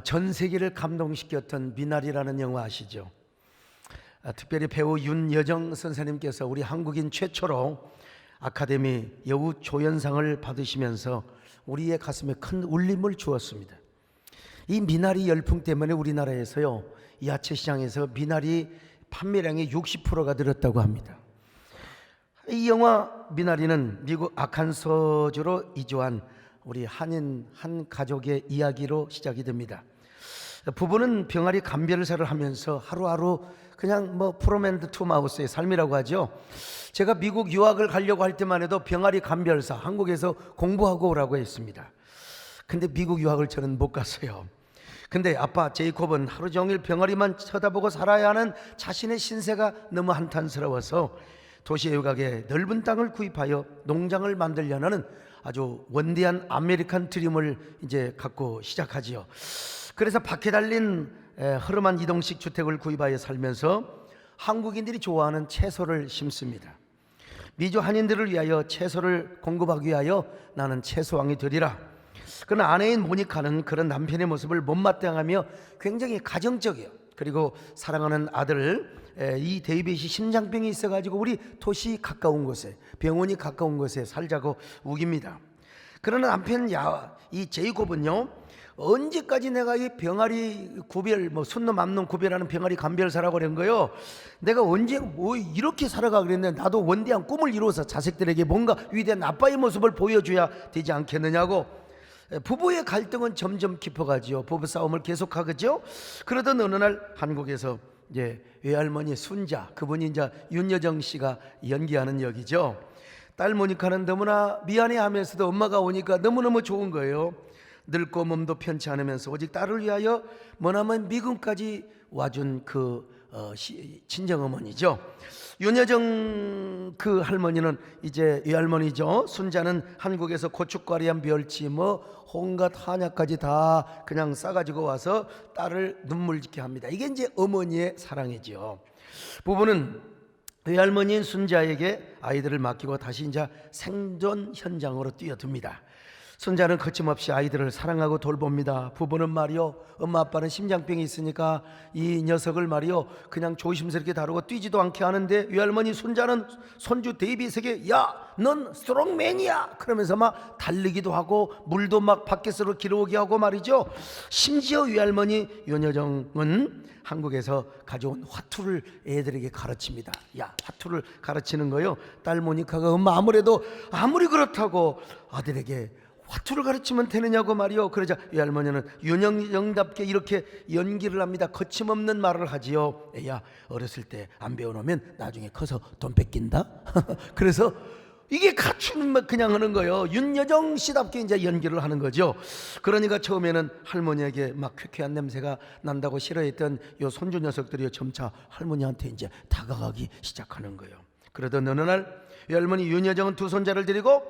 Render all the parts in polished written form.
전 세계를 감동시켰던 미나리라는 영화 아시죠? 특별히 배우 윤여정 선생님께서 우리 한국인 최초로 아카데미 여우 조연상을 받으시면서 우리의 가슴에 큰 울림을 주었습니다. 이 미나리 열풍 때문에 우리나라에서요, 야채 시장에서 미나리 판매량의 60%가 늘었다고 합니다. 이 영화 미나리는 미국 아칸소주로 이주한 우리 한인 한 가족의 이야기로 시작이 됩니다. 부부는 병아리 감별사를 하면서 하루하루 그냥 프롬&드 투 마우스의 삶이라고 하죠. 제가 미국 유학을 가려고 할 때만 해도 병아리 감별사 한국에서 공부하고 오라고 했습니다. 근데 미국 유학을 저는 못 갔어요. 근데 아빠 제이콥은 하루 종일 병아리만 쳐다보고 살아야 하는 자신의 신세가 너무 한탄스러워서 도시 외곽에 넓은 땅을 구입하여 농장을 만들려는 아주 원대한 아메리칸 드림을 이제 갖고 시작하지요. 그래서 밖에 달린 허름한 이동식 주택을 구입하여 살면서 한국인들이 좋아하는 채소를 심습니다. 미주 한인들을 위하여 채소를 공급하기 위하여 나는 채소왕이 되리라. 그러나 아내인 모니카는 그런 남편의 모습을 못마땅하며 굉장히 가정적이에요. 그리고 사랑하는 아들 이 데이빗이 심장병이 있어가지고 우리 도시 가까운 곳에, 병원이 가까운 곳에 살자고 우깁니다. 그러나 남편 이 제이콥은요, 언제까지 내가 이 병아리 구별, 순놈 암놈 구별하는 병아리 감별사라고 그런 거요. 내가 언제 이렇게 살아가 그랬는데 나도 원대한 꿈을 이루어서 자식들에게 뭔가 위대한 아빠의 모습을 보여줘야 되지 않겠느냐고. 부부의 갈등은 점점 깊어가지요. 부부 싸움을 계속하겠죠. 그러던 어느 날 한국에서 이제 외할머니 순자, 그분이 이제 윤여정 씨가 연기하는 역이죠. 딸 모니카는 너무나 미안해하면서도 엄마가 오니까 너무너무 좋은 거예요. 늙고 몸도 편치 않으면서 오직 딸을 위하여 머나먼 미국까지 와준 친정어머니죠. 윤여정 그 할머니는 이제 외할머니죠. 순자는 한국에서 고춧가루한 멸치 온갖 한약까지 다 그냥 싸가지고 와서 딸을 눈물 짓게 합니다. 이게 이제 어머니의 사랑이죠. 부부는 외할머니인 순자에게 아이들을 맡기고 다시 이제 생존 현장으로 뛰어듭니다. 순자는 거침없이 아이들을 사랑하고 돌봅니다. 부부는 말이요, 엄마 아빠는 심장병이 있으니까 이 녀석을 말이요 그냥 조심스럽게 다루고 뛰지도 않게 하는데, 외할머니 순자는 손주 데이빗에게 넌 스트롱맨이야 그러면서 막 달리기도 하고 물도 막 밖에서 길어오게 하고 말이죠. 심지어 외할머니 윤여정은 한국에서 가져온 화투를 애들에게 가르칩니다. 화투를 가르치는 거요, 딸 모니카가 엄마 아무리 그렇다고 아들에게 화투를 가르치면 되느냐고 말이요. 그러자 외할머니는 윤여정답게 이렇게 연기를 합니다. 거침없는 말을 하지요. 야, 어렸을 때 안 배워놓으면 나중에 커서 돈 뺏긴다. 그래서 이게 갖추는 그냥 하는 거예요. 윤여정 씨답게 이제 연기를 하는 거죠. 그러니까 처음에는 할머니에게 막 쾌쾌한 냄새가 난다고 싫어했던 요 손주 녀석들이 점차 할머니한테 이제 다가가기 시작하는 거예요. 그러던 어느 날 외할머니 윤여정은 두 손자를 데리고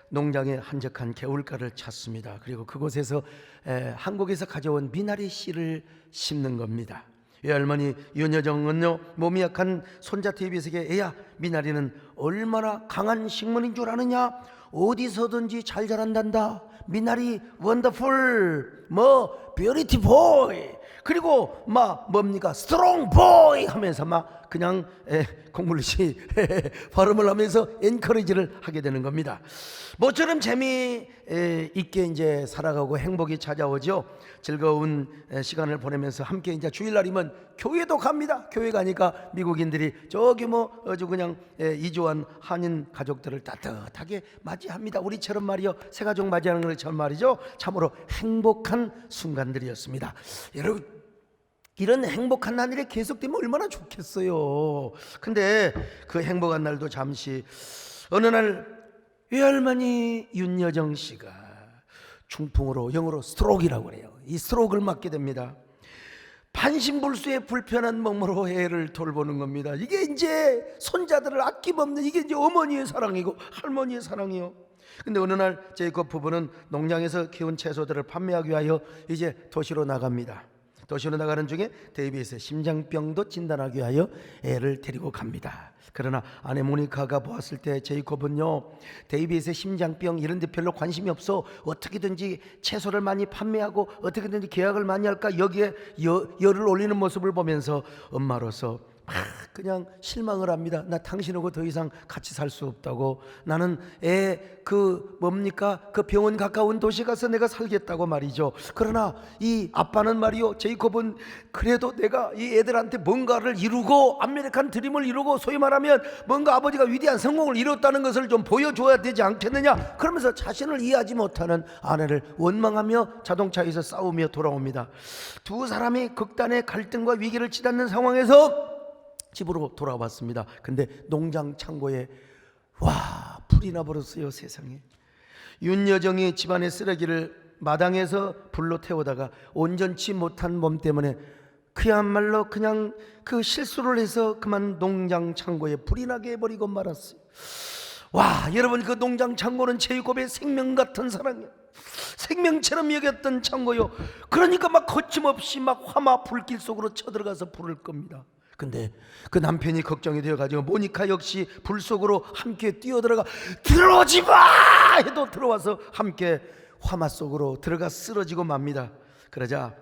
농장에 한적한 개울가를 찾습니다. 그리고 그곳에서 한국에서 가져온 미나리 씨를 심는 겁니다. 외할머니 윤여정은요, 몸이 약한 손자 데이빗에게 애야, 미나리는 얼마나 강한 식물인 줄 아느냐? 어디서든지 잘 자란단다. 미나리 원더풀, 뷰티보이, 그리고 뭡니까 스트롱 보이 하면서 그냥 공물씨 발음을 하면서 엔커리지를 하게 되는 겁니다. 모처럼 재미있게 이제 살아가고 행복이 찾아오죠. 즐거운 시간을 보내면서 함께 이제 주일날이면 교회도 갑니다. 교회 가니까 미국인들이 저기 아주 그냥 이주한 한인 가족들을 따뜻하게 맞이합니다. 우리처럼 말이요, 새 가족 맞이하는 것처럼 말이죠. 참으로 행복한 순간들이었습니다. 여러분, 이런 행복한 날이 계속되면 얼마나 좋겠어요. 근데 그 행복한 날도 잠시, 어느 날 외할머니 윤여정 씨가 중풍으로, 영어로 스트로크라고 그래요. 이 스트로크를 맞게 됩니다. 반신불수의 불편한 몸으로 애를 돌보는 겁니다. 이게 이제 손자들을 아낌없는, 이게 이제 어머니의 사랑이고 할머니의 사랑이요. 근데 어느 날 제이콥 부부는 농장에서 키운 채소들을 판매하기 위하여 이제 도시로 나갑니다. 도시로 나가는 중에 데이빗의 심장병도 진단하기 위하여 애를 데리고 갑니다. 그러나 아내 모니카가 보았을 때 제이콥은요, 데이빗의 심장병 이런 데 별로 관심이 없어 어떻게든지 채소를 많이 판매하고 어떻게든지 계약을 많이 할까 여기에 열을 올리는 모습을 보면서 엄마로서 막 그냥 실망을 합니다. 나 당신하고 더 이상 같이 살 수 없다고. 나는 그 병원 가까운 도시 가서 내가 살겠다고 말이죠. 그러나 이 아빠는 말이요, 제이콥은 그래도 내가 이 애들한테 뭔가를 이루고 아메리칸 드림을 이루고 소위 말하면 뭔가 아버지가 위대한 성공을 이뤘다는 것을 좀 보여줘야 되지 않겠느냐, 그러면서 자신을 이해하지 못하는 아내를 원망하며 자동차에서 싸우며 돌아옵니다. 두 사람이 극단의 갈등과 위기를 치닫는 상황에서 집으로 돌아왔습니다. 근데 농장 창고에 불이 나버렸어요. 세상에. 윤여정이 집안의 쓰레기를 마당에서 불로 태우다가 온전치 못한 몸 때문에 그야말로 그냥 그 실수를 해서 그만 농장 창고에 불이 나게 해버리고 말았어요. 여러분, 그 농장 창고는 제이콥의 생명 같은 사랑이에요. 생명처럼 여겼던 창고요. 그러니까 막 거침없이 막 화마 불길 속으로 쳐들어가서 불을 끕니다. 근데 그 남편이 걱정이 되어가지고 모니카 역시 불 속으로 함께 뛰어들어가 들어오지 마 해도 들어와서 함께 화마 속으로 들어가 쓰러지고 맙니다. 그러자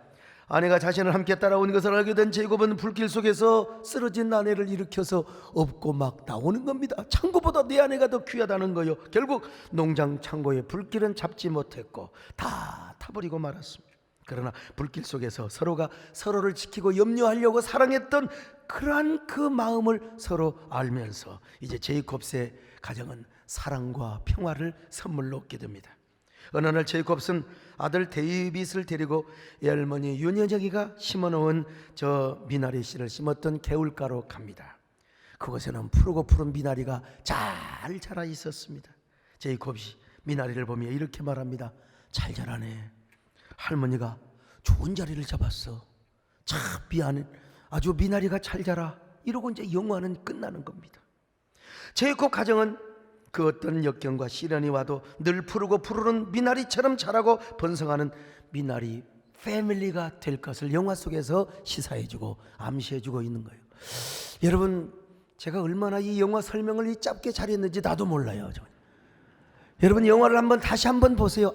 아내가 자신을 함께 따라온 것을 알게 된 제이콥은 불길 속에서 쓰러진 아내를 일으켜서 업고 막 나오는 겁니다. 창고보다 내 아내가 더 귀하다는 거요. 결국 농장 창고에 불길은 잡지 못했고 다 타버리고 말았습니다. 그러나 불길 속에서 서로가 서로를 지키고 염려하려고 사랑했던 그러한 그 마음을 서로 알면서 이제 제이콥의 가정은 사랑과 평화를 선물로 얻게 됩니다. 어느 날 제이콥은 아들 데이빗을 데리고 외할머니 윤여정이가 심어놓은 저 미나리 씨를 심었던 개울가로 갑니다. 그곳에는 푸르고 푸른 미나리가 잘 자라 있었습니다. 제이콥이 미나리를 보며 이렇게 말합니다. 잘 자라네. 할머니가 좋은 자리를 잡았어. 참 미안해. 아주 미나리가 잘 자라. 이러고 이제 영화는 끝나는 겁니다. 제이콥 가정은 그 어떤 역경과 시련이 와도 늘 푸르고 푸르른 미나리처럼 자라고 번성하는 미나리 패밀리가 될 것을 영화 속에서 시사해주고 암시해주고 있는 거예요. 여러분, 제가 얼마나 이 영화 설명을 짧게 잘했는지 나도 몰라요. 여러분, 영화를 다시 한번 보세요.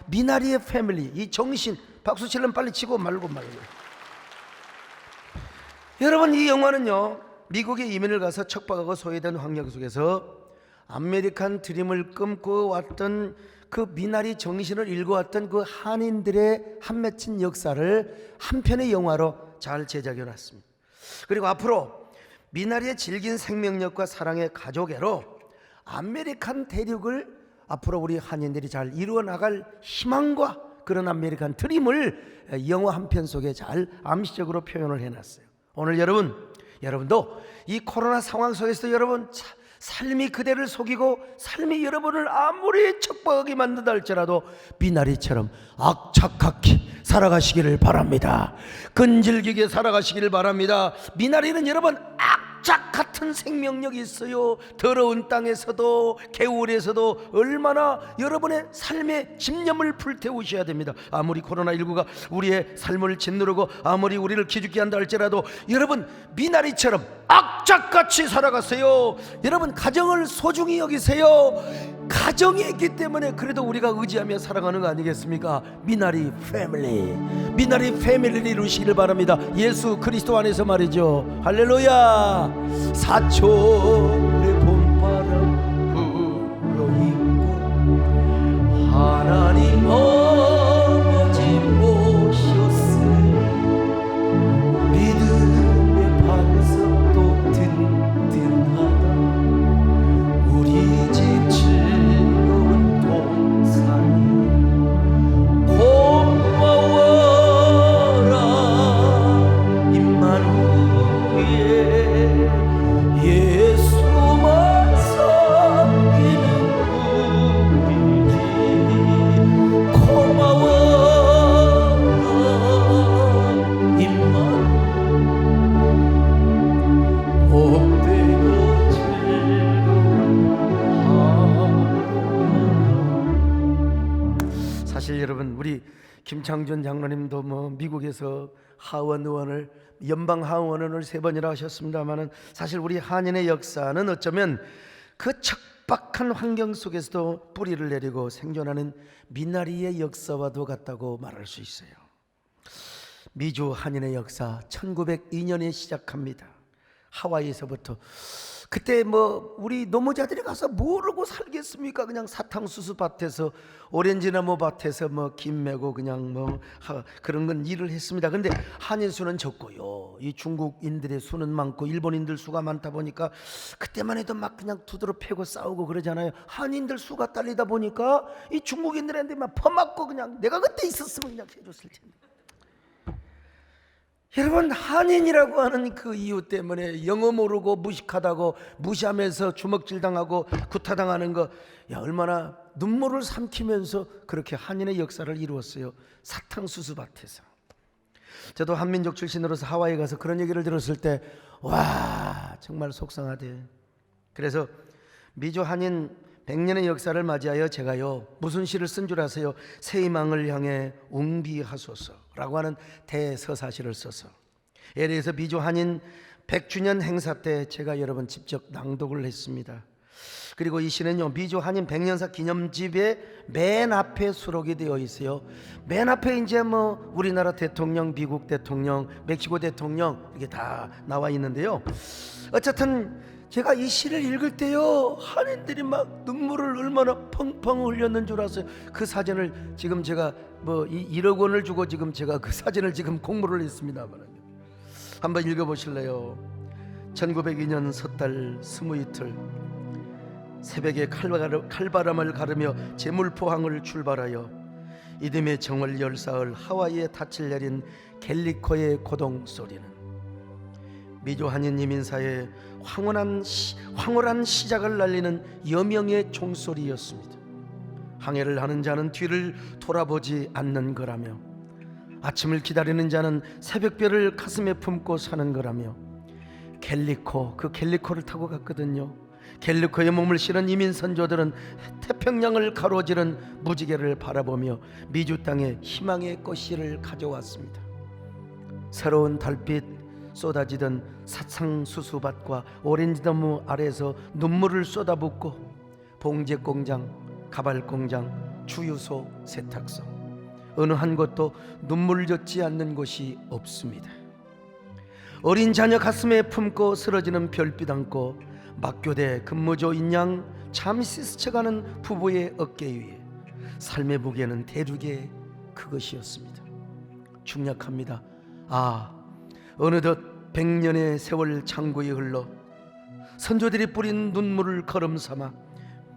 미나리의 패밀리, 이 정신, 박수 치려면 빨리 치고 말고. 여러분, 이 영화는요, 미국에 이민을 가서 척박하고 소외된 환경 속에서 아메리칸 드림을 꿈꿔 왔던 그 미나리 정신을 읽어왔던 그 한인들의 한 맺힌 역사를 한 편의 영화로 잘 제작해 놨습니다. 그리고 앞으로 미나리의 질긴 생명력과 사랑의 가족애로 아메리칸 대륙을 앞으로 우리 한인들이 잘 이루어 나갈 희망과 그런 아메리칸 드림을 영화 한 편 속에 잘 암시적으로 표현을 해놨어요. 오늘 여러분도 이 코로나 상황 속에서 여러분 삶이 그대를 속이고 삶이 여러분을 아무리 척박하게 만든다 할지라도 미나리처럼 악착같이 살아가시기를 바랍니다. 끈질기게 살아가시기를 바랍니다. 미나리는 여러분 악착 같은 생명력이 있어요. 더러운 땅에서도 개울에서도 얼마나 여러분의 삶의 집념을 불태우셔야 됩니다. 아무리 코로나19가 우리의 삶을 짓누르고 아무리 우리를 기죽게 한다 할지라도 여러분 미나리처럼 악착같이 살아가세요. 여러분 가정을 소중히 여기세요. 가정이 있기 때문에 그래도 우리가 의지하며 살아가는 거 아니겠습니까? 미나리 패밀리를 이루시기를 바랍니다. 예수 그리스도 안에서 말이죠. 할렐루야. 사촌의 봄바람 불어있고 하나님 아버지 모셨으니 믿음의 반석도 든든하다. 우리 집 즐거운 동산이 고마워라 임마누엘. 예수만 섬기는 우리 집 김창준 장로님도 뭐 미국에서 하원 의원을 연방 하원 의원을 3번이나 하셨습니다만은 사실 우리 한인의 역사는 어쩌면 그 척박한 환경 속에서도 뿌리를 내리고 생존하는 미나리의 역사와도 같다고 말할 수 있어요. 미주 한인의 역사 1902년에 시작합니다. 하와이에서부터. 그때 뭐 우리 노무자들이 가서 모르고 살겠습니까? 그냥 사탕수수 밭에서 오렌지나무 밭에서 뭐 김 메고 그냥 뭐 그런 건 일을 했습니다. 근데 한인 수는 적고요. 이 중국인들의 수는 많고 일본인들 수가 많다 보니까 그때만 해도 막 그냥 두드러 패고 싸우고 그러잖아요. 한인들 수가 딸리다 보니까 이 중국인들한테 막 퍼맞고 그냥 내가 그때 있었으면 그냥 해줬을 텐데. 여러분, 한인이라고 하는 그 이유 때문에 영어 모르고 무식하다고 무시하면서 주먹질 당하고 구타당하는 거, 야, 얼마나 눈물을 삼키면서 그렇게 한인의 역사를 이루었어요. 사탕수수 밭에서. 저도 한민족 출신으로서 하와이 가서 그런 얘기를 들었을 때 와, 정말 속상하대. 그래서 미주 한인 100년의 역사를 맞이하여 제가요 무슨 시를 쓴 줄 아세요? 새 희망을 향해 웅비하소서라고 하는 대서사시를 써서 LA에서 미주 한인 100주년 행사 때 제가 여러분 직접 낭독을 했습니다. 그리고 이 시는요 미주 한인 100년사 기념집의 맨 앞에 수록이 되어 있어요. 맨 앞에 이제 뭐 우리나라 대통령, 미국 대통령, 멕시코 대통령 이게 다 나와 있는데요. 어쨌든 제가 이 시를 읽을 때요 한인들이 막 눈물을 얼마나 펑펑 흘렸는 줄 아세요? 그 사진을 지금 제가 뭐 1억 원을 주고 지금 제가 그 사진을 지금 공모를 했습니다만 한번 읽어보실래요? 1902년 섣달 20이틀 새벽에 칼바람을 가르며 제물포항을 출발하여 이듬해 정월 열사흘 하와이에 닻을 내린 갤리코의 고동 소리는 미주 한인 이민사의 황홀한 시작을 날리는 여명의 종소리였습니다. 항해를 하는 자는 뒤를 돌아보지 않는 거라며 아침을 기다리는 자는 새벽별을 가슴에 품고 사는 거라며 갤리코, 그 갤리코를 타고 갔거든요. 갤리코에 몸을 실은 이민 선조들은 태평양을 가로지른 무지개를 바라보며 미주 땅에 희망의 꽃씨를 가져왔습니다. 새로운 달빛 쏟아지던 사탕수수밭과 오렌지나무 아래에서 눈물을 쏟아붓고 봉제공장, 가발공장, 주유소, 세탁소 어느 한 곳도 눈물 젖지 않는 곳이 없습니다. 어린 자녀 가슴에 품고 쓰러지는 별빛 안고 막교대 근무조인 양 잠시 스쳐가는 부부의 어깨 위에 삶의 무게는 대륙의 그것이었습니다. 중략합니다. 어느덧 100년의 세월 창구에 흘러 선조들이 뿌린 눈물을 걸음 삼아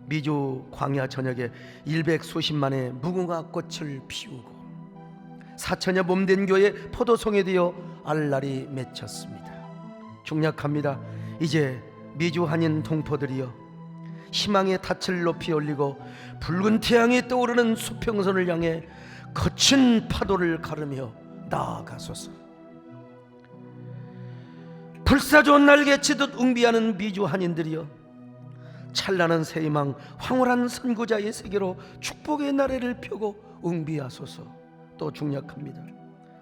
미주 광야 전역에 100수십만의 무궁화 꽃을 피우고 4천여 몸된 교회 포도송이 되어 알날이 맺혔습니다. 중략합니다. 이제 미주 한인 동포들이여 희망의 닻을 높이 올리고 붉은 태양이 떠오르는 수평선을 향해 거친 파도를 가르며 나아가소서. 불사조 날개치듯 웅비하는 미주 한인들이여 찬란한 새희망 황홀한 선구자의 세계로 축복의 나래를 펴고 웅비하소서. 또 중략합니다.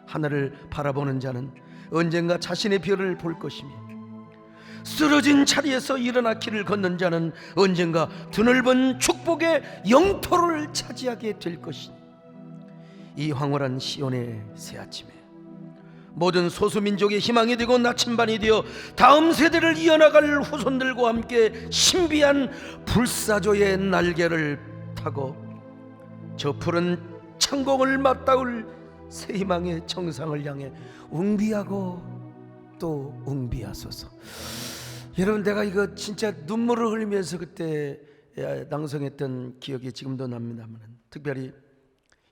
하늘을 바라보는 자는 언젠가 자신의 별을 볼 것이며 쓰러진 자리에서 일어나 길을 걷는 자는 언젠가 드넓은 축복의 영토를 차지하게 될 것이니 이 황홀한 시온의 새 아침에 모든 소수민족의 희망이 되고 나침반이 되어 다음 세대를 이어나갈 후손들과 함께 신비한 불사조의 날개를 타고 저 푸른 창공을 맞닿을 새 희망의 정상을 향해 웅비하고 또 웅비하소서. 여러분, 내가 이거 진짜 눈물을 흘리면서 그때 낭송했던 기억이 지금도 납니다만, 특별히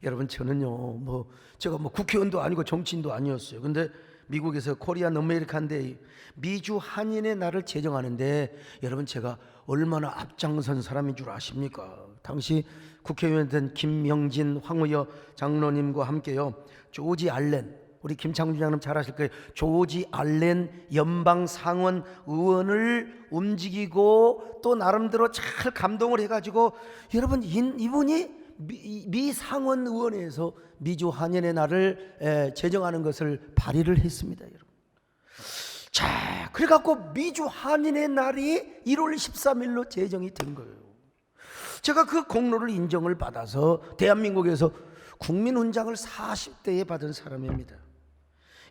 여러분 저는요 제가 국회의원도 아니고 정치인도 아니었어요. 근데 미국에서 코리안 아메리칸 데이 미주 한인의 날을 제정하는데 여러분 제가 얼마나 앞장선 사람인 줄 아십니까? 당시 국회의원 김영진 황의여 장로님과 함께요 조지 알렌, 우리 김창준 장로님 잘 아실 거예요. 조지 알렌 연방 상원 의원을 움직이고 또 나름대로 잘 감동을 해가지고 여러분 이분이 미 상원 의원회에서 미주 한인의 날을 제정하는 것을 발의를 했습니다, 여러분. 자, 그래갖고 미주 한인의 날이 1월 13일로 제정이 된 거예요. 제가 그 공로를 인정을 받아서 대한민국에서 국민훈장을 40대에 받은 사람입니다.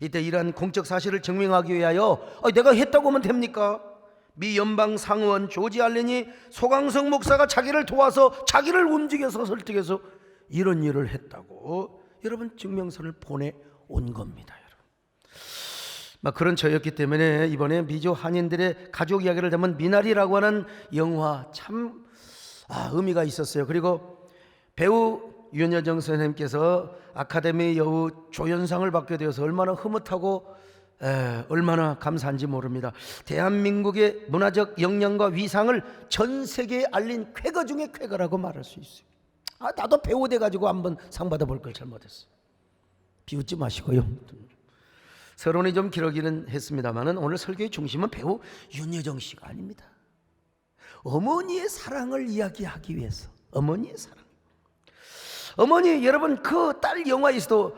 이때 이러한 공적 사실을 증명하기 위하여 내가 했다고 하면 됩니까? 미 연방 상원 조지 알렌이 소강성 목사가 자기를 도와서 자기를 움직여서 설득해서 이런 일을 했다고 여러분 증명서를 보내온 겁니다. 여러분, 그런 저였기 때문에 이번에 미주 한인들의 가족 이야기를 담은 미나리라고 하는 영화 참 의미가 있었어요. 그리고 배우 윤여정 선생님께서 아카데미 여우 조연상을 받게 되어서 얼마나 흐뭇하고 얼마나 감사한지 모릅니다. 대한민국의 문화적 역량과 위상을 전 세계에 알린 쾌거 중에 쾌거라고 말할 수 있어요. 나도 배우 돼가지고 한번 상 받아볼 걸 잘못했어. 비웃지 마시고요. 서론이 좀 길어지는 했습니다만은 오늘 설교의 중심은 배우 윤여정 씨가 아닙니다. 어머니의 사랑을 이야기하기 위해서, 어머니의 사랑. 어머니, 여러분 그 딸 영화에서도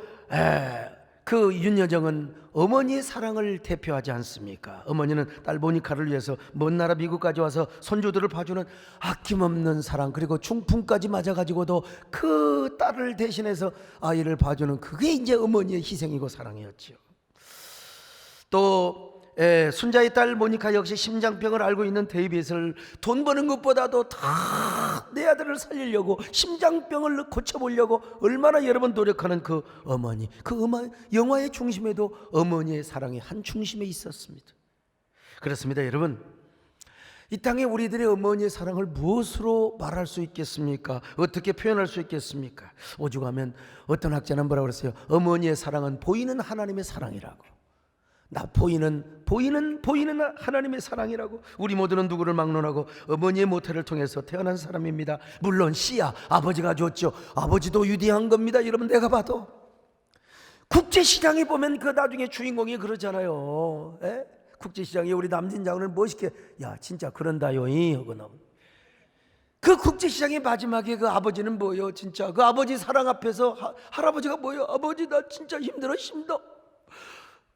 그 윤여정은 어머니의 사랑을 대표하지 않습니까? 어머니는 딸 모니카를 위해서 먼 나라 미국까지 와서 손주들을 봐주는 아낌없는 사랑, 그리고 중풍까지 맞아가지고도 그 딸을 대신해서 아이를 봐주는 그게 이제 어머니의 희생이고 사랑이었죠. 또 순자의 딸 모니카 역시 심장병을 앓고 있는 데이빗을 돈 버는 것보다도 다 내 아들을 살리려고 심장병을 고쳐보려고 얼마나 여러 번 노력하는 그 어머니, 영화의 중심에도 어머니의 사랑이 한 중심에 있었습니다. 그렇습니다, 여러분. 이 땅에 우리들의 어머니의 사랑을 무엇으로 말할 수 있겠습니까? 어떻게 표현할 수 있겠습니까? 오죽하면 어떤 학자는 뭐라고 그랬어요? 어머니의 사랑은 보이는 하나님의 사랑이라고. 보이는 하나님의 사랑이라고. 우리 모두는 누구를 막론하고 어머니의 모태를 통해서 태어난 사람입니다. 물론 씨야 아버지가 줬죠. 아버지도 유대한 겁니다. 여러분, 내가 봐도 국제시장에 보면 그 나중에 주인공이 그러잖아요. 국제시장에 우리 남진 장군을 멋있게 진짜 그런다요이 하고 나오고, 그 국제시장의 마지막에 그 아버지는 뭐예요? 진짜 그 아버지 사랑 앞에서 할아버지가 뭐예요? 아버지 나 진짜 힘들어.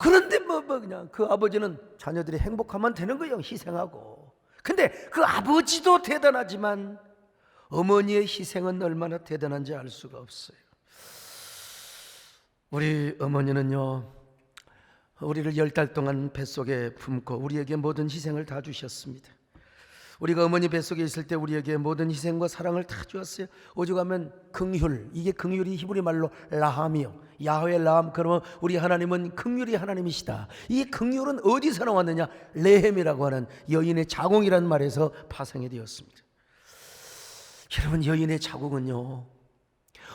그런데 그냥 그 아버지는 자녀들이 행복하면 되는 거예요. 희생하고. 근데 그 아버지도 대단하지만 어머니의 희생은 얼마나 대단한지 알 수가 없어요. 우리 어머니는요, 우리를 10달 동안 뱃속에 품고 우리에게 모든 희생을 다 주셨습니다. 우리가 어머니 뱃속에 있을 때 우리에게 모든 희생과 사랑을 다 주었어요. 오죽하면 긍휼, 이게 긍휼이 히브리 말로 라함이요, 야훼 라함. 그러면 우리 하나님은 긍휼이 하나님이시다. 이 긍휼은 어디서 나왔느냐? 레헴이라고 하는 여인의 자궁이라는 말에서 파생이 되었습니다. 여러분, 여인의 자궁은요,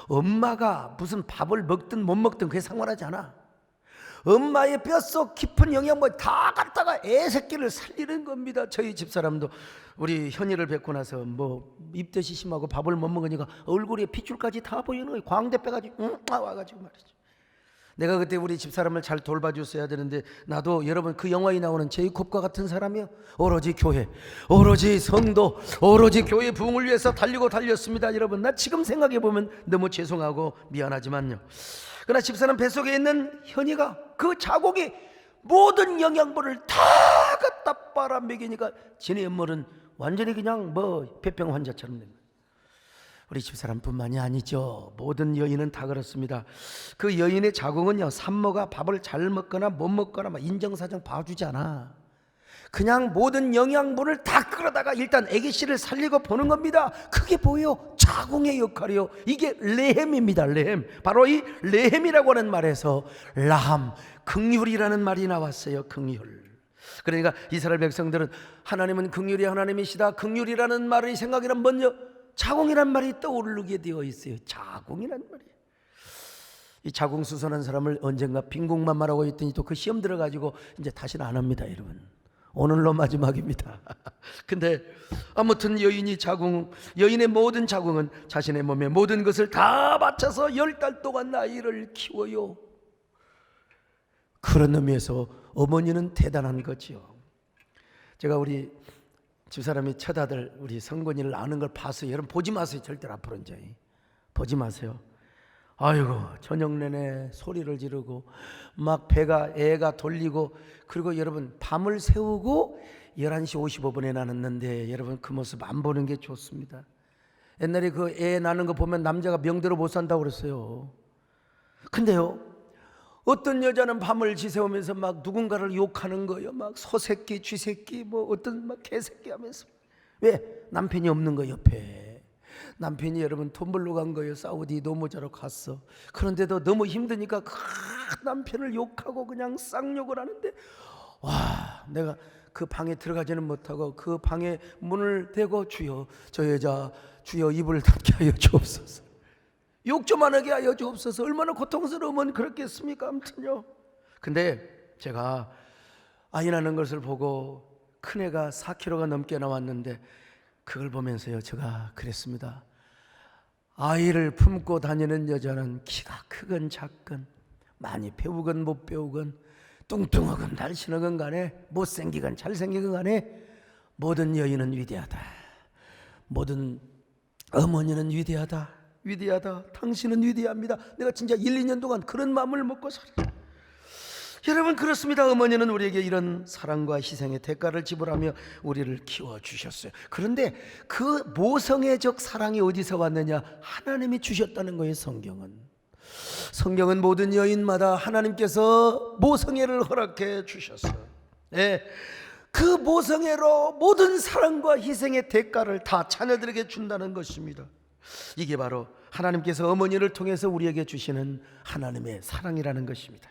엄마가 무슨 밥을 먹든 못 먹든 그게 상관하지 않아. 엄마의 뼛속 깊은 영양분 다 갖다가 애 새끼를 살리는 겁니다. 저희 집사람도 우리 현이를 뵙고 나서 입덧이 심하고 밥을 못 먹으니까 얼굴에 핏줄까지 다 보이는 거예요. 광대 빼가지고 와가지고 말이죠. 내가 그때 우리 집사람을 잘 돌봐줬어야 되는데, 나도 여러분 그 영화에 나오는 제이콥과 같은 사람이요. 오로지 교회, 오로지 성도, 오로지 교회 부흥을 위해서 달렸습니다. 여러분, 나 지금 생각해보면 너무 죄송하고 미안하지만요. 그러나 집사람 뱃속에 있는 현이가 그 자궁이 모든 영양분을 다 갖다 빨아먹이니까 지네 엄마는 완전히 그냥 폐병 환자처럼 된 거예요. 우리 집사람뿐만이 아니죠. 모든 여인은 다 그렇습니다. 그 여인의 자궁은요, 산모가 밥을 잘 먹거나 못 먹거나 인정사정 봐주지 않아. 그냥 모든 영양분을 다 끌어다가 일단 아기씨를 살리고 보는 겁니다. 그게 뭐예요? 자궁의 역할이요. 이게 레헴입니다. 레헴. 바로 이 레헴이라고 하는 말에서 라함, 긍휼이라는 말이 나왔어요. 긍휼. 그러니까 이스라엘 백성들은 하나님은 긍휼이 하나님이시다, 긍휼이라는 말이 생각이란 먼저 자궁이란 말이 떠오르게 되어 있어요. 자궁이란 말이에요. 이 자궁 수술한 사람을 언젠가 빈궁만 말하고 있더니 또 그 시험 들어가지고 이제 다시는 안 합니다. 여러분, 오늘로 마지막입니다. 근데 아무튼 여인의 모든 자궁은 자신의 몸에 모든 것을 다 바쳐서 10달 동안 아이를 키워요. 그런 의미에서 어머니는 대단한 거죠. 제가 우리 집사람이 첫 아들 우리 성건이를 아는 걸 봤어요. 여러분, 보지 마세요. 절대로 앞으로 이제 보지 마세요. 아이고 저녁 내내 소리를 지르고 막 애가 돌리고, 그리고 여러분 밤을 새우고 11시 55분에 나눴는데 여러분 그 모습 안 보는 게 좋습니다. 옛날에 그 애 낳는 거 보면 남자가 명대로 못 산다고 그랬어요. 근데요, 어떤 여자는 밤을 지새우면서 막 누군가를 욕하는 거예요. 막 소새끼, 쥐새끼, 뭐 어떤 막 개새끼 하면서. 왜? 남편이 없는 거 옆에. 남편이 여러분 돈 벌러 간 거예요. 사우디 노무자로 갔어. 그런데도 너무 힘드니까 그 남편을 욕하고 그냥 쌍욕을 하는데, 와, 내가 그 방에 들어가지는 못하고 그 방에 문을 대고 주여 저 여자 주여 입을 닫게 하여 주옵소서, 욕 좀 안 하게 하여 주옵소서. 얼마나 고통스러우면 그렇겠습니까? 아무튼요. 근데 제가 아이 낳는 것을 보고 큰애가 4kg가 넘게 나왔는데 그걸 보면서요 제가 그랬습니다. 아이를 품고 다니는 여자는 키가 크건 작건, 많이 배우건 못 배우건, 뚱뚱하건 날씬하건 간에, 못생기건 잘생기건 간에 모든 여인은 위대하다. 모든 어머니는 위대하다. 위대하다. 당신은 위대합니다. 내가 진짜 1, 2년 동안 그런 마음을 먹고 살았어요. 여러분 그렇습니다. 어머니는 우리에게 이런 사랑과 희생의 대가를 지불하며 우리를 키워주셨어요. 그런데 그 모성애적 사랑이 어디서 왔느냐? 하나님이 주셨다는 거예요. 성경은 모든 여인마다 하나님께서 모성애를 허락해 주셨어요. 네. 그 모성애로 모든 사랑과 희생의 대가를 다 자녀들에게 준다는 것입니다. 이게 바로 하나님께서 어머니를 통해서 우리에게 주시는 하나님의 사랑이라는 것입니다.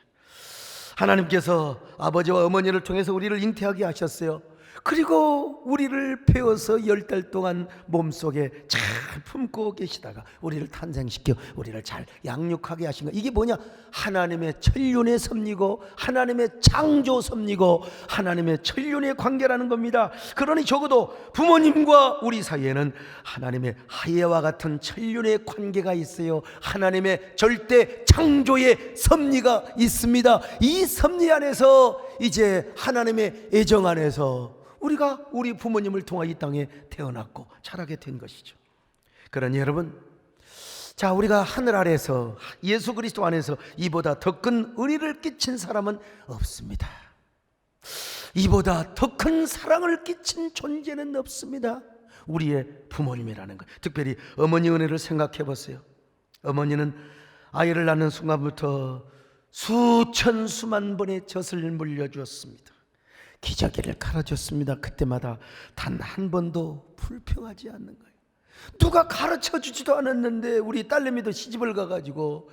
하나님께서 아버지와 어머니를 통해서 우리를 잉태하게 하셨어요. 그리고 우리를 배워서 10달 동안 몸속에 잘 품고 계시다가 우리를 탄생시켜 우리를 잘 양육하게 하신 거. 이게 뭐냐? 하나님의 천륜의 섭리고 하나님의 창조 섭리고 하나님의 천륜의 관계라는 겁니다. 그러니 적어도 부모님과 우리 사이에는 하나님의 하예와 같은 천륜의 관계가 있어요. 하나님의 절대 창조의 섭리가 있습니다. 이 섭리 안에서 이제 하나님의 애정 안에서 우리가 우리 부모님을 통해 이 땅에 태어났고 자라게 된 것이죠. 그러니 여러분, 자, 우리가 하늘 아래서 예수 그리스도 안에서 이보다 더 큰 은혜를 끼친 사람은 없습니다. 이보다 더 큰 사랑을 끼친 존재는 없습니다. 우리의 부모님이라는 것. 특별히 어머니 은혜를 생각해 보세요. 어머니는 아이를 낳는 순간부터 수천 수만 번의 젖을 물려주었습니다. 기저귀를 갈아줬습니다. 그때마다 단 한 번도 불평하지 않는 거예요. 누가 가르쳐 주지도 않았는데 우리 딸내미도 시집을 가가지고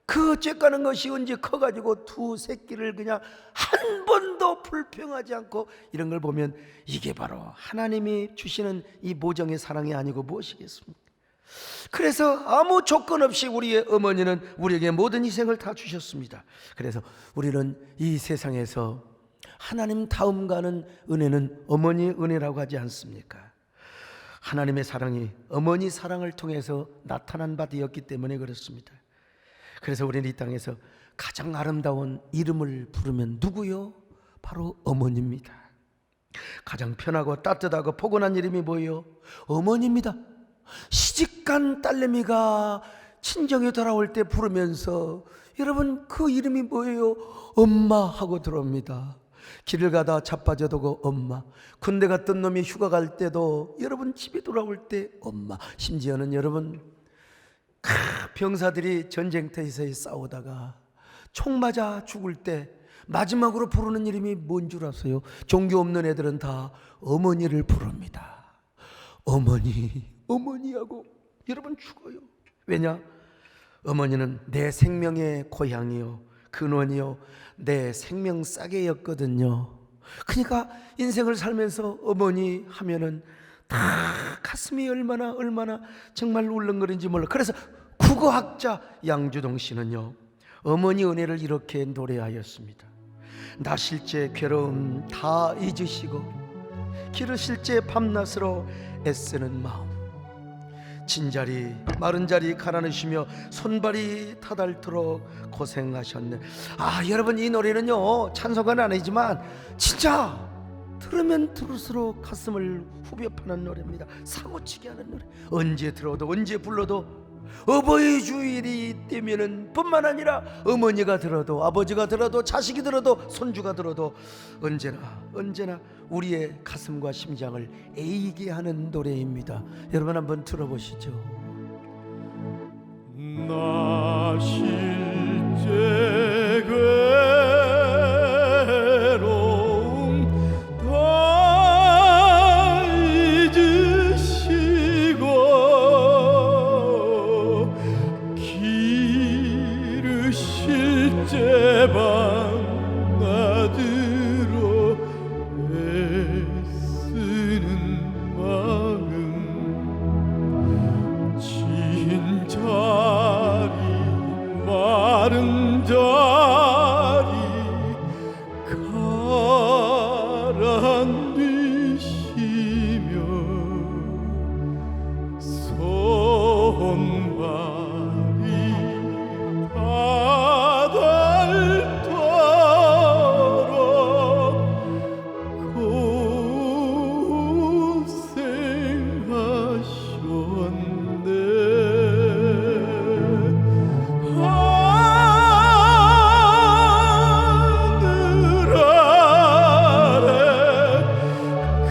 그 쬐까는 것이 언제 커가지고 두 새끼를 그냥 한 번도 불평하지 않고, 이런 걸 보면 이게 바로 하나님이 주시는 이 모정의 사랑이 아니고 무엇이겠습니까? 그래서 아무 조건 없이 우리의 어머니는 우리에게 모든 희생을 다 주셨습니다. 그래서 우리는 이 세상에서 하나님 다음 가는 은혜는 어머니의 은혜라고 하지 않습니까? 하나님의 사랑이 어머니 사랑을 통해서 나타난 바 되었기 때문에 그렇습니다. 그래서 우리는 이 땅에서 가장 아름다운 이름을 부르면 누구요? 바로 어머니입니다. 가장 편하고 따뜻하고 포근한 이름이 뭐예요? 어머니입니다. 시집간 딸내미가 친정에 돌아올 때 부르면서 여러분 그 이름이 뭐예요? 엄마 하고 들어옵니다. 길을 가다 자빠져도 엄마, 군대 갔던 놈이 휴가 갈 때도 여러분 집에 돌아올 때 엄마, 심지어는 여러분 병사들이 전쟁터에서 싸우다가 총 맞아 죽을 때 마지막으로 부르는 이름이 뭔 줄 아세요? 종교 없는 애들은 다 어머니를 부릅니다. 어머니하고 여러분 죽어요. 왜냐? 어머니는 내 생명의 고향이요, 근원이요, 내 생명 싸개였거든요. 그러니까 인생을 살면서 어머니 하면은 다 가슴이 얼마나 정말 울렁거리는지 몰라. 그래서 국어학자 양주동 씨는요, 어머니 은혜를 이렇게 노래하였습니다. 나실 제 괴로움 다 잊으시고 기르실 제 밤낮으로 애쓰는 마음, 진자리 마른 자리 가라앉으시며 손발이 타닳도록 고생하셨네. 여러분 이 노래는요 찬송가는 아니지만 진짜 들으면 들을수록 가슴을 후벼 파는 노래입니다. 사무치게 하는 노래. 언제 들어도 언제 불러도 어버이 주일이 되면은 뿐만 아니라 어머니가 들어도 아버지가 들어도 자식이 들어도 손주가 들어도 언제나 우리의 가슴과 심장을 애이게 하는 노래입니다. 여러분 한번 들어보시죠. 나 실제 괴로움 다 잊으시고 기르실 제방 나들어 애쓰는 마음 진짜리 마른 자리 가라앉으시며 손발이 바닥도록 고생하셨네. 하늘 아래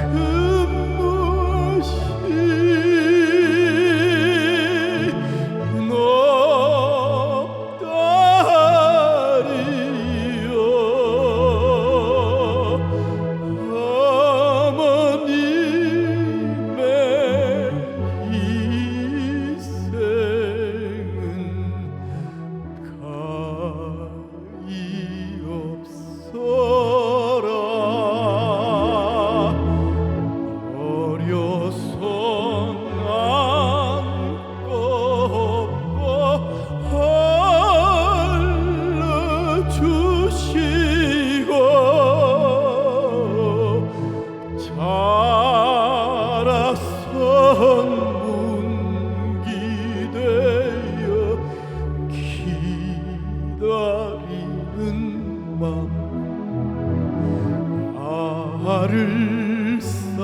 금무시 높다리요. 어머님의 희생은 가이없어라. 어려서 남고 헐러주시고 자라선 문기되어 기다리는 맘 알을 싸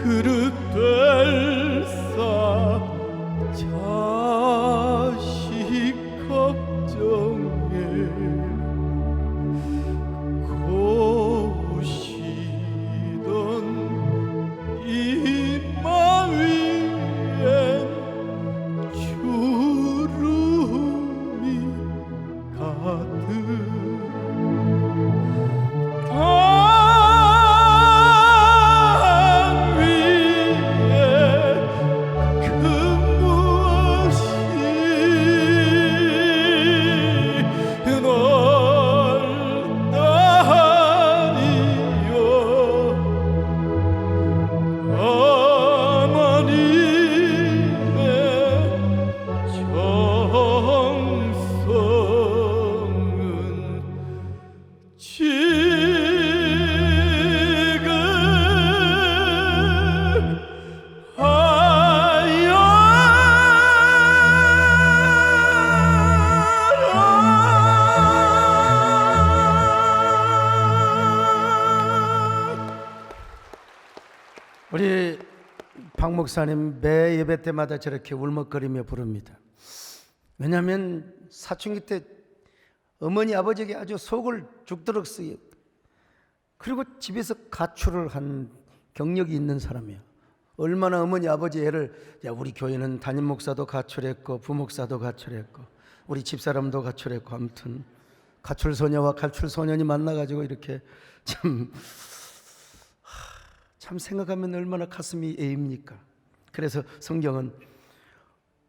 그릇 될싸 자식 걱정에 고우시던 이 맘 위엔 주름이 가득 단 위에 그 무엇이 넓다리요. 어머님의 정성은 지금 우리 박 목사님 매 예배 때마다 저렇게 울먹거리며 부릅니다. 왜냐하면 사춘기 때 어머니 아버지에게 아주 속을 죽도록 쓰여 그리고 집에서 가출을 한 경력이 있는 사람이에요. 얼마나 어머니 아버지 애를 우리 교회는 담임 목사도 가출했고 부목사도 가출했고 우리 집사람도 가출했고 아무튼 가출 소녀와 가출 소년이 만나가지고 이렇게 참 생각하면 얼마나 가슴이 애입니까? 그래서 성경은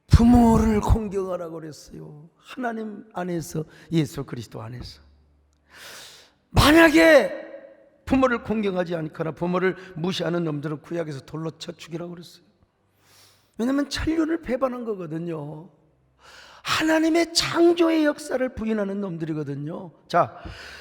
부모를 공경하라고 그랬어요. 하나님 안에서, 예수 그리스도 안에서. 만약에 부모를 공경하지 않거나 부모를 무시하는 놈들은 구약에서 돌로 쳐 죽이라고 그랬어요. 왜냐하면 천륜을 배반한 거거든요. 하나님의 창조의 역사를 부인하는 놈들이거든요. 자,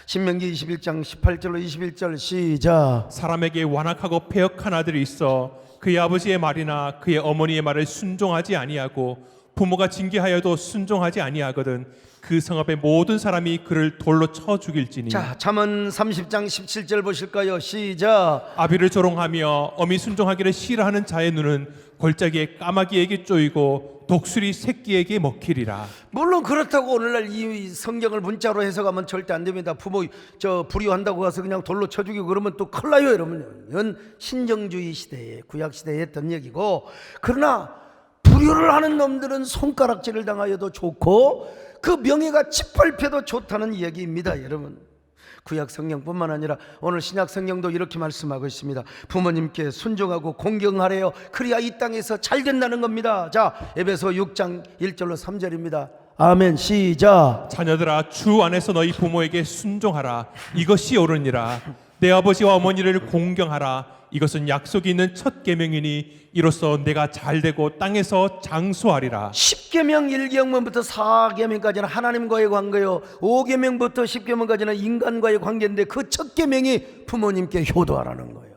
신명기 21장 18절로 21절 시작. 사람에게 완악하고 패역한 아들이 있어 그의 아버지의 말이나 그의 어머니의 말을 순종하지 아니하고 부모가 징계하여도 순종하지 아니하거든 그 성읍의 모든 사람이 그를 돌로 쳐 죽일지니. 자, 잠언 30장 17절 보실까요? 시작. 아비를 조롱하며 어미 순종하기를 싫어하는 자의 눈은 골짜기에 까마귀에게 쪼이고 독수리 새끼에게 먹히리라. 물론 그렇다고 오늘날 이 성경을 문자로 해석하면 절대 안 됩니다. 부모 불효한다고 가서 그냥 돌로 쳐 죽이고 그러면 또 큰일 나요, 여러분. 이건 신정주의 시대에, 구약 시대에 했던 얘기고, 그러나 불효를 하는 놈들은 손가락질을 당하여도 좋고 그 명예가 짓밟혀도 좋다는 얘기입니다, 여러분. 구약 성경뿐만 아니라 오늘 신약 성경도 이렇게 말씀하고 있습니다. 부모님께 순종하고 공경하래요. 그래야 이 땅에서 잘 된다는 겁니다. 자, 에베소 6장 1절로 3절입니다. 아멘. 시작. 자녀들아, 주 안에서 너희 부모에게 순종하라. 이것이 옳으니라. 내 아버지와 어머니를 공경하라. 이것은 약속이 있는 첫 계명이니 이로써 내가 잘되고 땅에서 장수하리라. 10계명 1계명부터 4계명까지는 하나님과의 관계요, 5계명부터 10계명까지는 인간과의 관계인데 그 첫 계명이 부모님께 효도하라는 거예요.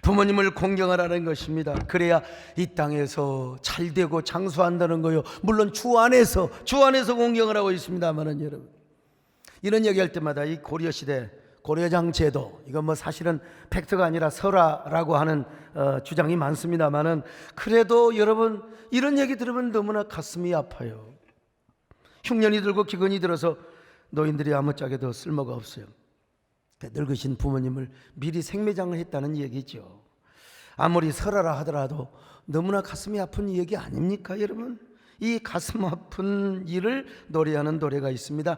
부모님을 공경하라는 것입니다. 그래야 이 땅에서 잘되고 장수한다는 거예요. 물론 주 안에서 공경을 하고 있습니다만은, 여러분, 이런 얘기할 때마다 이 고려 시대 고려장 제도, 이건 뭐 사실은 팩트가 아니라 설화라고 하는 주장이 많습니다만은, 그래도 여러분 이런 얘기 들으면 너무나 가슴이 아파요. 흉년이 들고 기근이 들어서 노인들이 아무짝에도 쓸모가 없어요. 늙으신 부모님을 미리 생매장을 했다는 얘기죠. 아무리 설화라 하더라도 너무나 가슴이 아픈 얘기 아닙니까, 여러분? 이 가슴 아픈 일을 노래하는 노래가 있습니다.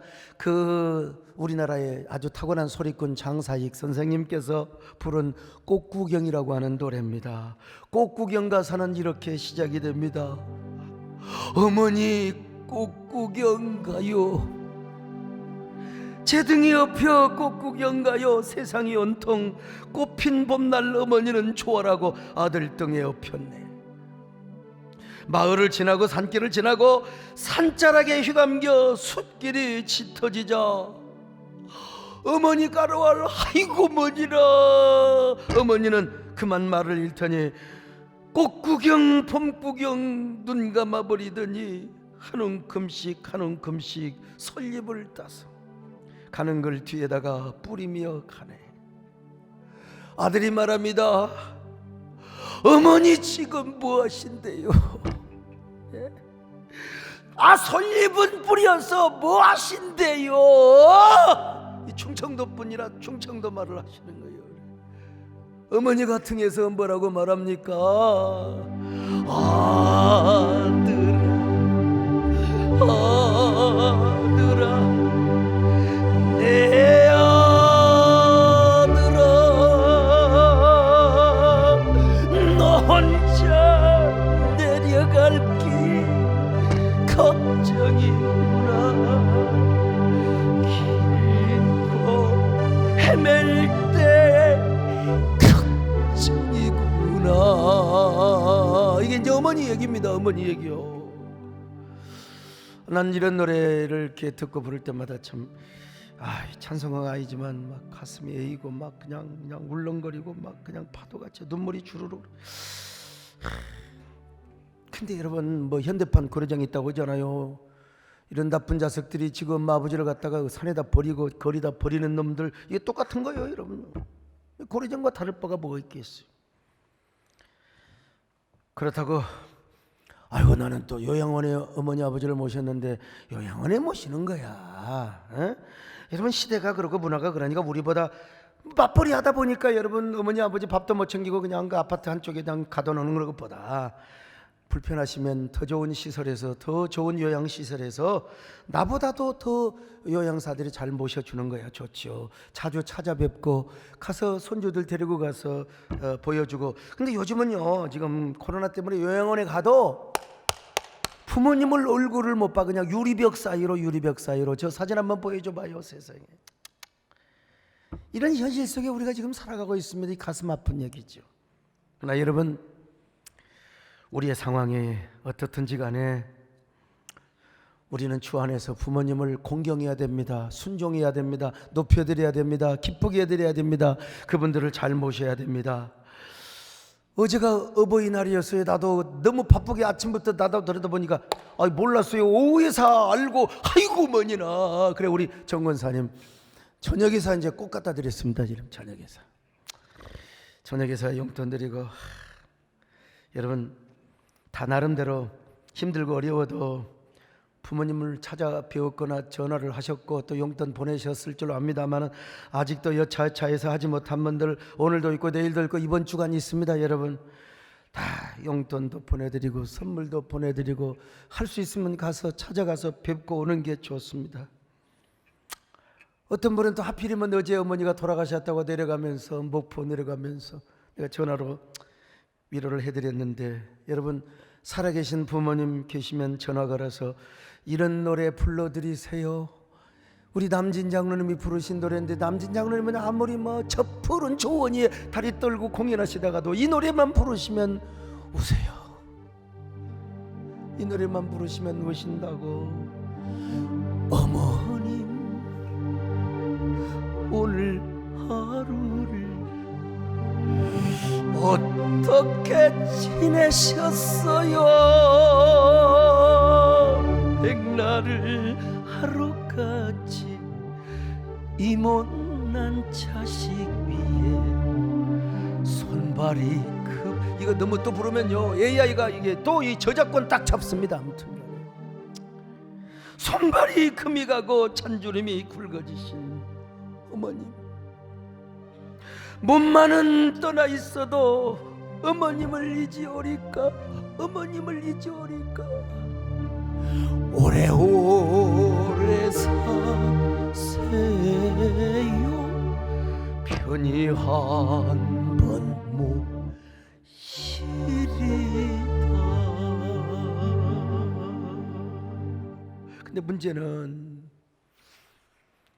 우리나라의 아주 타고난 소리꾼 장사익 선생님께서 부른 꽃구경이라고 하는 노래입니다. 꽃구경 가사는 이렇게 시작이 됩니다. 어머니 꽃구경 가요, 제 등이 업혀 꽃구경 가요, 세상이 온통 꽃핀 봄날 어머니는 좋아라고 아들 등에 업혔네. 마을을 지나고 산길을 지나고 산자락에 휘감겨 숲길이 짙어지자 어머니 가로알 아이고 뭐니라. 어머니는 그만 말을 잃더니 꽃구경 봄구경 눈 감아버리더니 한 움큼씩 솔잎을 따서 가는 걸 뒤에다가 뿌리며 가네. 아들이 말합니다. 어머니 지금 뭐 하신대요? 예? 솔잎은 뿌려서 뭐 하신대요? 이 충청도 분이라 충청도 말을 하시는 거예요. 어머니가 등에서 뭐라고 말합니까? 아들아, 내 아들아, 너 혼자 내려갈 길 걱정이구나. 길고 헤맬 때 걱정이구나. 이게 이제 어머니 얘기입니다. 어머니 얘기요. 난 이런 노래를 이렇게 듣고 부를 때마다 참 찬송은 아니지만 막 가슴이 에이고 막 그냥 울렁거리고 막 그냥 파도같이 눈물이 주르륵. 근데 여러분, 뭐 현대판 고려장이 있다고 하잖아요. 이런 나쁜 자식들이 지금 아버지를 갖다가 산에다 버리고 거리다 버리는 놈들, 이게 똑같은 거예요, 여러분. 고려장과 다를 바가 뭐가 있겠어요. 그렇다고 아이고 나는 또 요양원에 어머니 아버지를 모셨는데 요양원에 모시는 거야. 에? 여러분, 시대가 그렇고 문화가 그러니까 우리보다 맞벌이 하다 보니까 여러분, 어머니 아버지 밥도 못 챙기고 그냥 그 아파트 한쪽에 그냥 가둬놓는 것보다 불편하시면 더 좋은 시설에서, 더 좋은 요양시설에서 나보다도 더 요양사들이 잘 모셔주는 거야. 좋죠. 자주 찾아뵙고 가서 손주들 데리고 가서 보여주고. 근데 요즘은요, 지금 코로나 때문에 요양원에 가도 부모님을 얼굴을 못 봐. 그냥 유리벽 사이로. 저 사진 한번 보여줘봐요. 세상에. 이런 현실 속에 우리가 지금 살아가고 있습니다. 이 가슴 아픈 얘기죠. 그러나 여러분, 우리의 상황이 어떻든지 간에 우리는 주 안에서 부모님을 공경해야 됩니다. 순종해야 됩니다. 높여드려야 됩니다. 기쁘게 해드려야 됩니다. 그분들을 잘 모셔야 됩니다. 어제가 어버이날이었어요. 나도 너무 바쁘게 아침부터 나도 들여다 보니까 몰랐어요. 오후에서 알고 아이고 뭐니나. 그래 우리 정권사님 저녁에서 이제 꽃 갖다 드렸습니다. 지금 저녁에서 용돈 드리고 여러분 다 나름대로 힘들고 어려워도 부모님을 찾아뵈었거나 전화를 하셨고 또 용돈 보내셨을 줄로 압니다만 아직도 여차에서 하지 못한 분들 오늘도 있고 내일도 있고 이번 주간 있습니다. 여러분 다 용돈도 보내드리고 선물도 보내드리고 할 수 있으면 가서 찾아가서 뵙고 오는 게 좋습니다. 어떤 분은 또 하필이면 어제 어머니가 돌아가셨다고 내려가면서 목포 내려가면서 내가 전화로 위로를 해드렸는데 여러분 살아계신 부모님 계시면 전화 걸어서 이런 노래 불러드리세요. 우리 남진 장로님이 부르신 노래인데 남진 장로님은 아무리 저 푸른 조원이에 다리 떨고 공연하시다가도 이 노래만 부르시면 우세요. 이 노래만 부르시면 우신다고. 어머님 오늘 하루를 어떻게 지내셨어요? 백날을 하루같이 이 못난 자식 위에 손발이 이거 너무 또 부르면요 AI가 이게 또 이 저작권 딱 잡습니다. 아무튼 손발이 금이 가고 찬주름이 굵어지신 어머님 몸만은 떠나 있어도 어머님을 잊으오리까 오래오래 사세요 편히 한번 모시리다. 근데 문제는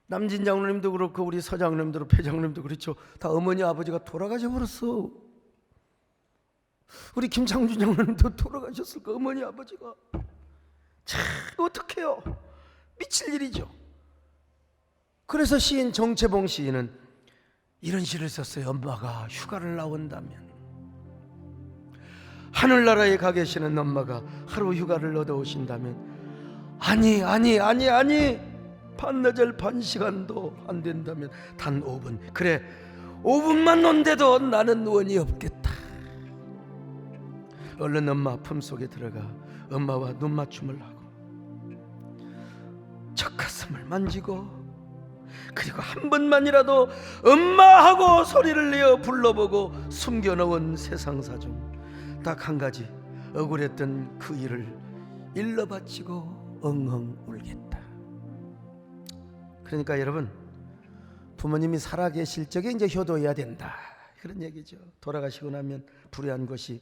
남진 장로님도 그렇고 우리 서장로님도 배장로님도 그렇죠. 다 어머니 아버지가 돌아가셔 버렸어. 우리 김창준 장로님도 돌아가셨을까. 어머니 아버지가 참 어떡해요. 미칠 일이죠. 그래서 시인 정채봉 시인은 이런 시를 썼어요. 엄마가 휴가를 나온다면 하늘나라에 가 계시는 엄마가 하루 휴가를 얻어 오신다면 아니 반나절 반시간도 안 된다면 단 5분 그래 5분만 논데도 나는 원이 없겠다. 얼른 엄마 품속에 들어가 엄마와 눈맞춤을 하고 젖가슴을 만지고 그리고 한 번만이라도 엄마하고 소리를 내어 불러보고 숨겨놓은 세상사 중 딱 한 가지 억울했던 그 일을 일러 바치고 엉엉 울겠다. 그러니까 여러분 부모님이 살아계실 적에 이제 효도해야 된다 그런 얘기죠. 돌아가시고 나면 불효한 것이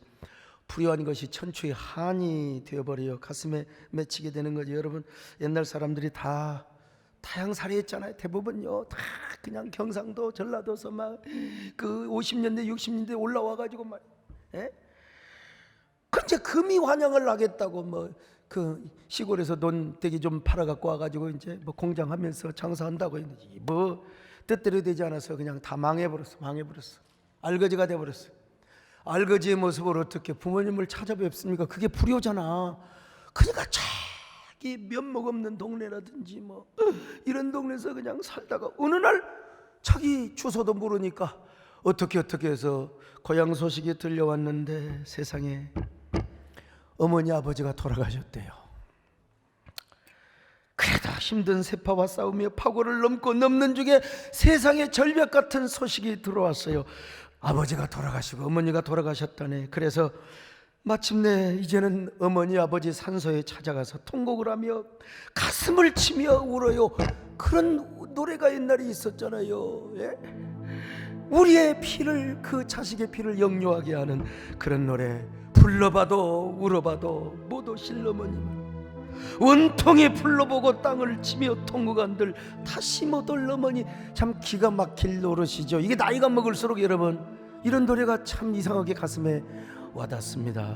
천추의 한이 되어버려 가슴에 맺히게 되는 거죠. 여러분 옛날 사람들이 다 타향살이 했잖아요. 대부분요 다 그냥 경상도 전라도서 막 그 50년대 60년대 올라와가지고 막 그 이제 금이 환영을 하겠다고 그 시골에서 논대기 좀 팔아갖고 와가지고 이제 공장하면서 장사한다고 했는데 뜻대로 되지 않아서 그냥 다 망해버렸어. 알거지가 돼버렸어. 알거지의 모습을 어떻게 부모님을 찾아뵙습니까? 그게 불효잖아. 그러니까 자기 면목 없는 동네라든지 이런 동네에서 그냥 살다가 어느 날 자기 주소도 모르니까 어떻게 해서 고향 소식이 들려왔는데 세상에 어머니 아버지가 돌아가셨대요. 그래도 힘든 세파와 싸우며 파고를 넘는 중에 세상에 절벽 같은 소식이 들어왔어요. 아버지가 돌아가시고 어머니가 돌아가셨다네. 그래서 마침내 이제는 어머니 아버지 산소에 찾아가서 통곡을 하며 가슴을 치며 울어요. 그런 노래가 옛날에 있었잖아요. 우리의 피를 그 자식의 피를 역류하게 하는 그런 노래. 불러봐도 울어봐도 못 오실 어머님 원통에 불러보고 땅을 치며 통곡한들 다시 못 올 어머니. 참 기가 막힐 노릇이죠. 이게 나이가 먹을수록 여러분 이런 노래가 참 이상하게 가슴에 와닿습니다.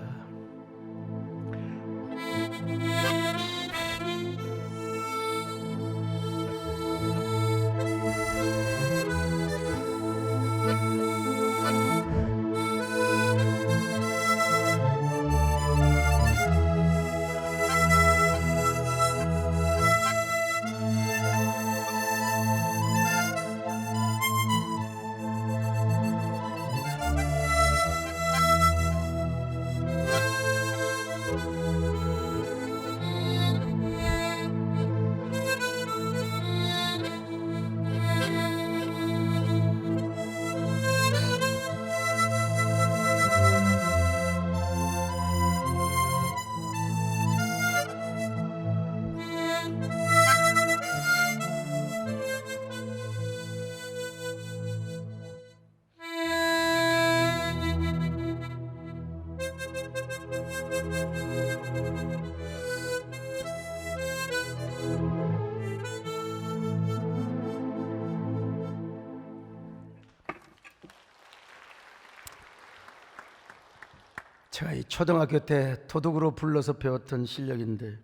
제가 이 초등학교 때 도둑으로 불러서 배웠던 실력인데,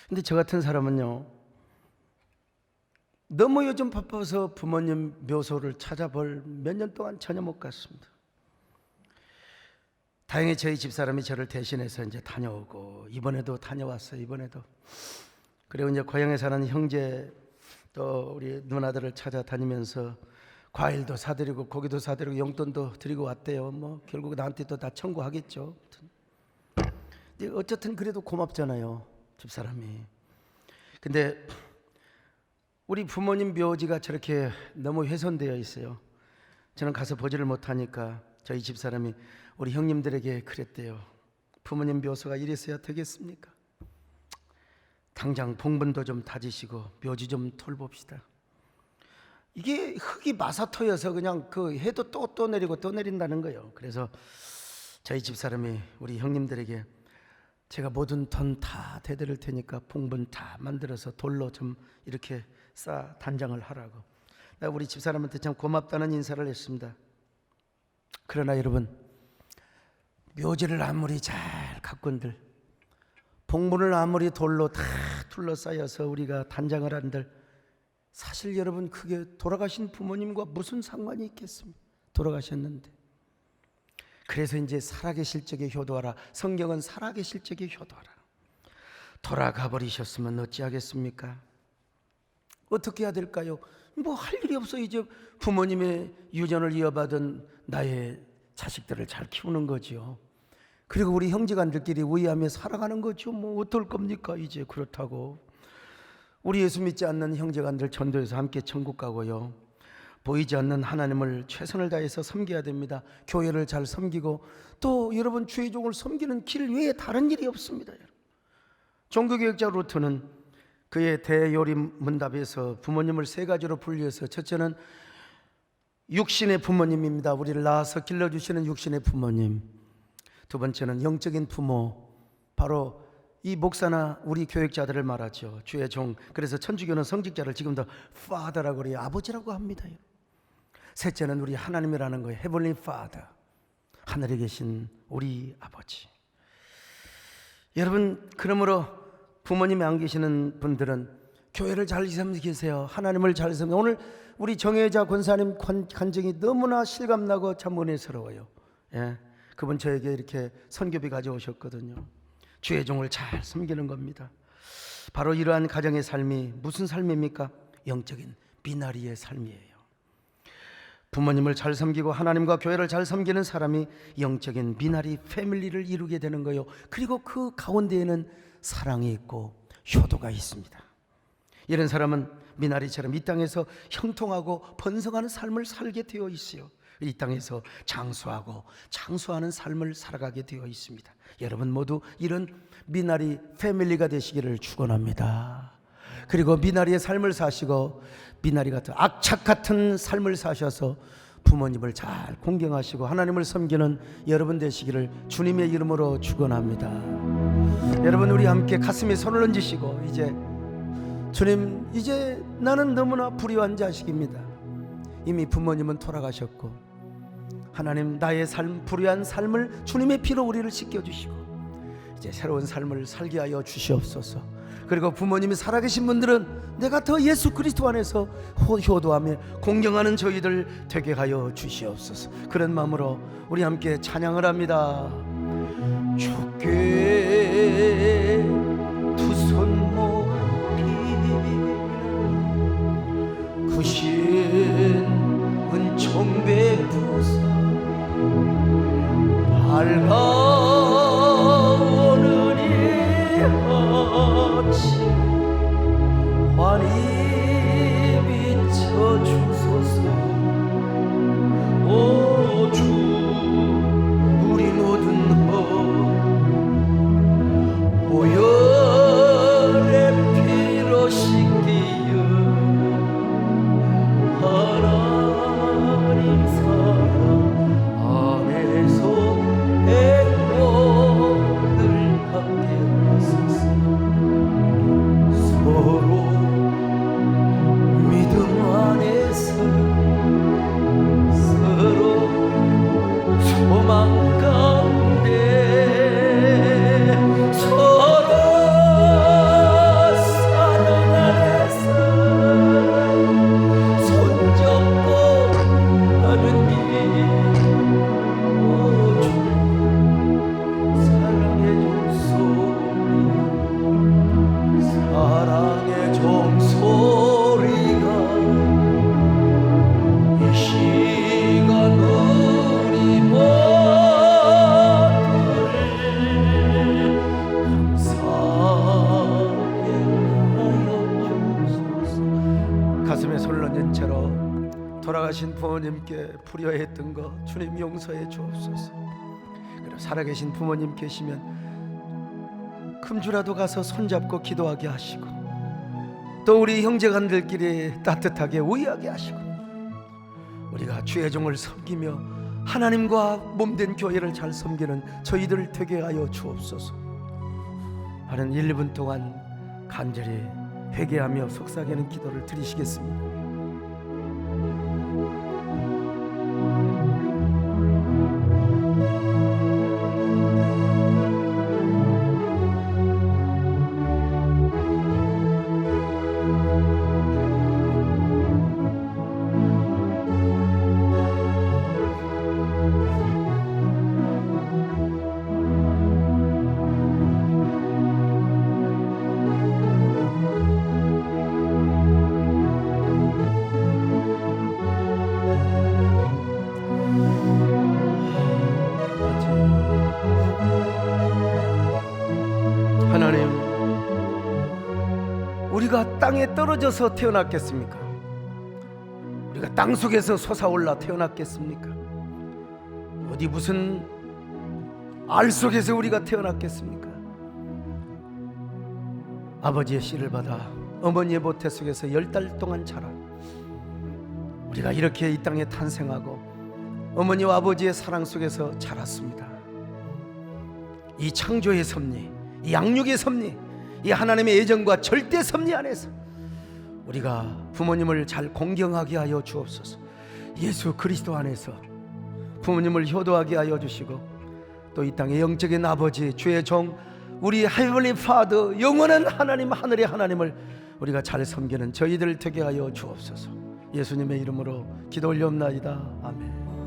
근데 저 같은 사람은요, 너무 요즘 바빠서 부모님 묘소를 찾아볼 몇 년 동안 전혀 못 갔습니다. 다행히 저희 집사람이 저를 대신해서 이제 다녀오고, 이번에도 다녀왔어요. 이번에도. 그리고 이제 고향에 사는 형제 또 우리 누나들을 찾아다니면서 과일도 사드리고 고기도 사드리고 용돈도 드리고 왔대요. 뭐 결국 나한테 또 다 청구하겠죠. 근데 어쨌든 그래도 고맙잖아요, 집사람이. 근데 우리 부모님 묘지가 저렇게 너무 훼손되어 있어요. 저는 가서 보지를 못하니까 저희 집사람이 우리 형님들에게 그랬대요. 부모님 묘소가 이랬어야 되겠습니까? 당장 봉분도 좀 다지시고 묘지 좀 돌봅시다. 이게 흙이 마사토여서 그냥 그 해도 또 내리고 또 내린다는 거예요. 그래서 저희 집사람이 우리 형님들에게 제가 모든 돈 다 대드릴 테니까 봉분 다 만들어서 돌로 좀 이렇게 쌓아 단장을 하라고. 내가 우리 집사람한테 참 고맙다는 인사를 했습니다. 그러나 여러분, 묘지를 아무리 잘 가꾼들, 봉분을 아무리 돌로 다 둘러싸여서 우리가 단장을 한들, 사실 여러분 그게 돌아가신 부모님과 무슨 상관이 있겠습니까? 돌아가셨는데. 그래서 이제 살아계실 적에 효도하라. 성경은 살아계실 적에 효도하라. 돌아가 버리셨으면 어찌하겠습니까? 어떻게 해야 될까요? 뭐 할 일이 없어. 이제 부모님의 유전을 이어받은 나의 자식들을 잘 키우는 거지요. 그리고 우리 형제간들끼리 우애하며 살아가는 거죠. 뭐 어떨 겁니까? 이제 그렇다고 우리 예수 믿지 않는 형제간들 전도해서 함께 천국 가고요, 보이지 않는 하나님을 최선을 다해서 섬겨야 됩니다. 교회를 잘 섬기고 또 여러분 주의 종을 섬기는 길 외에 다른 일이 없습니다. 종교개혁자 루터는 그의 대요림 문답에서 부모님을 세 가지로 분류해서, 첫째는 육신의 부모님입니다. 우리를 낳아서 길러주시는 육신의 부모님. 두 번째는 영적인 부모, 바로 이 목사나 우리 교육자들을 말하죠. 주의 종. 그래서 천주교는 성직자를 지금도 Father라고 그래요. 아버지라고 합니다. 셋째는 우리 하나님이라는 거예요. Heavenly Father, 하늘에 계신 우리 아버지. 여러분, 그러므로 부모님이 안 계시는 분들은 교회를 잘 섬기세요. 하나님을 잘 섬기세요. 오늘 우리 정혜자 권사님 간증이 너무나 실감나고 참 은혜스러워요. 예, 그분 저에게 이렇게 선교비 가져오셨거든요. 주의 종을 잘 섬기는 겁니다. 바로 이러한 가정의 삶이 무슨 삶입니까? 영적인 미나리의 삶이에요. 부모님을 잘 섬기고 하나님과 교회를 잘 섬기는 사람이 영적인 미나리 패밀리를 이루게 되는 거예요. 그리고 그 가운데에는 사랑이 있고 효도가 있습니다. 이런 사람은 미나리처럼 이 땅에서 형통하고 번성하는 삶을 살게 되어 있어요. 이 땅에서 장수하고 장수하는 삶을 살아가게 되어 있습니다. 여러분 모두 이런 미나리 패밀리가 되시기를 축원합니다. 그리고 미나리의 삶을 사시고 미나리 같은 악착 같은 삶을 사셔서 부모님을 잘 공경하시고 하나님을 섬기는 여러분 되시기를 주님의 이름으로 축원합니다. 여러분, 우리 함께 가슴에 손을 얹으시고, 이제 주님, 이제 나는 너무나 불의한 자식입니다. 이미 부모님은 돌아가셨고 하나님, 나의 삶, 불의한 삶을 주님의 피로 우리를 씻겨주시고 이제 새로운 삶을 살게 하여 주시옵소서. 그리고 부모님이 살아계신 분들은 내가 더 예수 그리스도 안에서 효도하며 공경하는 저희들 되게 하여 주시옵소서. 그런 마음으로 우리 함께 찬양을 합니다. 주께 두 손 모아 구신 은총 베푸사 밝아오는 이 아침 환히 비춰주소서. 오 주, 우리 모든 것 보혈의 피로 씻기여 하나님 사랑 안에서 행복을 갖게 하소서. 서로 돌아가신 부모님께 불효했던 거 주님 용서해 주옵소서. 그리고 살아계신 부모님 계시면 금주라도 가서 손잡고 기도하게 하시고, 또 우리 형제간들끼리 따뜻하게 우애하게 하시고, 우리가 주의 종을 섬기며 하나님과 몸된 교회를 잘 섬기는 저희들을 되게 하여 주옵소서. 하는 1, 2분 동안 간절히 회개하며 속삭이는 기도를 드리시겠습니다. 하나님, 우리가 땅에 떨어져서 태어났겠습니까? 우리가 땅 속에서 솟아올라 태어났겠습니까? 어디 무슨 알 속에서 우리가 태어났겠습니까? 아버지의 씨를 받아 어머니의 모태 속에서 10달 동안 자라 우리가 이렇게 이 땅에 탄생하고 어머니와 아버지의 사랑 속에서 자랐습니다. 이 창조의 섭리, 이 양육의 섭리, 이 하나님의 애정과 절대 섭리 안에서 우리가 부모님을 잘 공경하게 하여 주옵소서. 예수 그리스도 안에서 부모님을 효도하게 하여 주시고, 또 이 땅의 영적인 아버지, 주의 종, 우리 헤블리 파더, 영원한 하나님, 하늘의 하나님을 우리가 잘 섬기는 저희들 되게 하여 주옵소서. 예수님의 이름으로 기도 올려옵나이다. 아멘.